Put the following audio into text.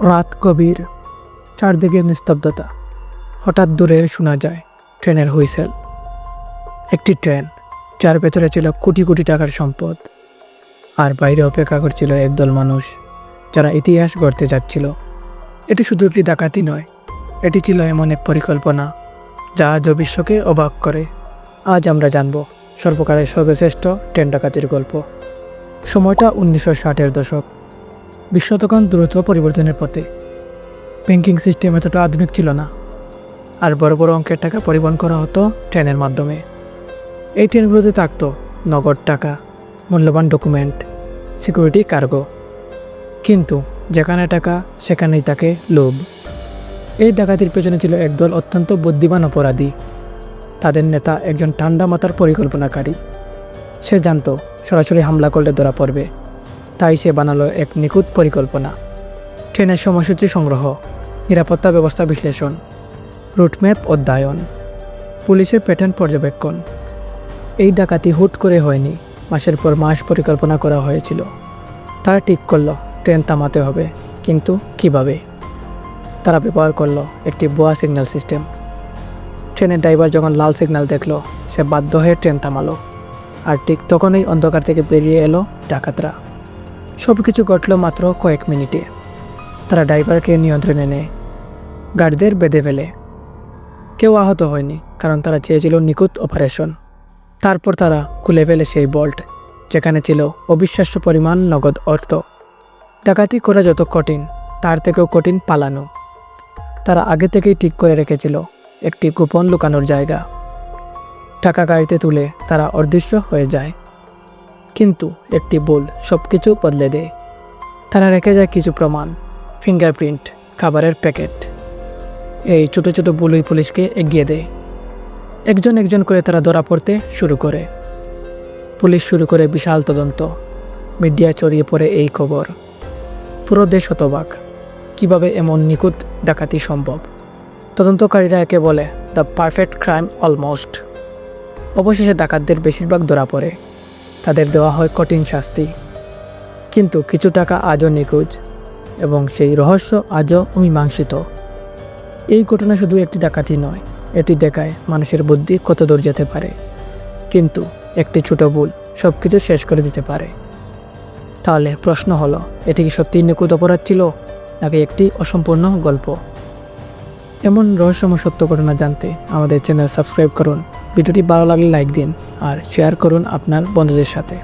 রাত গভীর, চারদিকে নিস্তব্ধতা। হঠাৎ দূরে শোনা যায় ট্রেনের হুইসেল। একটি ট্রেন, যার ভেতরে ছিল কোটি কোটি টাকার সম্পদ, আর বাইরে অপেক্ষা করছিল একদল মানুষ যারা ইতিহাস গড়তে যাচ্ছিল। এটি শুধু একটি ডাকাতি নয়, এটি ছিল এমন এক পরিকল্পনা যা আজও বিশ্বকে অবাক করে। আজ আমরা জানব সর্বকালের সর্বশ্রেষ্ঠ ট্রেন ডাকাতির গল্প। সময়টা 1960-এর দশক। বিশ্ব তখন দ্রুত পরিবর্তনের পথে। ব্যাংকিং সিস্টেম এতটা আধুনিক ছিল না, আর বড় বড় অঙ্কের টাকা পরিবহন করা হতো ট্রেনের মাধ্যমে। এই ট্রেনগুলোতে থাকত নগদ টাকা, মূল্যবান ডকুমেন্ট, সিকিউরিটি কার্গো। কিন্তু যেখানে টাকা সেখানেই থাকে লোভ। এই ডাকাতির পেছনে ছিল একদল অত্যন্ত বুদ্ধিমান অপরাধী। তাদের নেতা একজন ঠান্ডা মাথার পরিকল্পনাকারী। সে জানত সরাসরি হামলা করলে ধরা পড়বে, তাই সে বানালো এক নিখুঁত পরিকল্পনা। ট্রেনের সময়সূচি সংগ্রহ, নিরাপত্তা ব্যবস্থা বিশ্লেষণ, রুটম্যাপ অধ্যয়ন, পুলিশের প্যাটার্ন পর্যবেক্ষণ। এই ডাকাতি হুট করে হয়নি, মাসের পর মাস পরিকল্পনা করা হয়েছিল। তারা ঠিক করলো ট্রেন থামাতে হবে, কিন্তু কিভাবে? তারা ব্যবহার করলো একটি ভুয়া সিগন্যাল সিস্টেম। ট্রেনের ড্রাইভার যখন লাল সিগন্যাল দেখলো, সে বাধ্য হয়ে ট্রেন থামালো। আর ঠিক তখনই অন্ধকার থেকে বেরিয়ে এলো ডাকাতরা। সব কিছু ঘটল মাত্র কয়েক মিনিটে। তারা ড্রাইভারকে নিয়ন্ত্রণে নেয়, গার্ডদের বেঁধে ফেলে। কেউ আহত হয়নি, কারণ তারা চেয়েছিল নিখুঁত অপারেশন। তারপর তারা খুলে ফেলে সেই বল্ট, যেখানে ছিল অবিশ্বাস্য পরিমাণ নগদ অর্থ। ডাকাতি করা যত কঠিন, তার থেকেও কঠিন পালানো। তারা আগে থেকেই ঠিক করে রেখেছিল একটি গোপন লুকানোর জায়গা। টাকা গাড়িতে তুলে তারা অদৃশ্য হয়ে যায়। কিন্তু একটি ভুল সব কিছু বদলে দেয়। তারা রেখে যায় কিছু প্রমাণ, ফিঙ্গারপ্রিন্ট, খাবারের প্যাকেট। এই ছোটো ছোটো ভুলই পুলিশকে এগিয়ে দেয়। একজন একজন করে তারা ধরা পড়তে শুরু করে। পুলিশ শুরু করে বিশাল তদন্ত। মিডিয়া ছড়িয়ে পড়ে এই খবর। পুরো দেশ হতবাক, কীভাবে এমন নিখুঁত ডাকাতি সম্ভব। তদন্তকারীরা একে বলে দ্য পারফেক্ট ক্রাইম অলমোস্ট। অবশেষে ডাকাতদের বেশিরভাগ ধরা পড়ে। তাদের দেওয়া হয় কঠিন শাস্তি। কিন্তু কিছু টাকা আজও নিখোঁজ, এবং সেই রহস্য আজও অমীমাংসিত। এই ঘটনা শুধু একটি ডাকাতি নয়, এটি দেখায় মানুষের বুদ্ধি কত দূর যেতে পারে। কিন্তু একটি ছোট ভুল সব কিছু শেষ করে দিতে পারে। তাহলে প্রশ্ন হলো, এটি কি সত্যিই নিখুঁত অপরাধ ছিল, নাকি একটি অসম্পূর্ণ গল্প? এমন রহস্যময় সত্য ঘটনা জানতে আমাদের চ্যানেল সাবস্ক্রাইব করুন। ভিডিওটি ভালো লাগলে লাইক দিন আর শেয়ার করুন আপনার বন্ধুদের সাথে।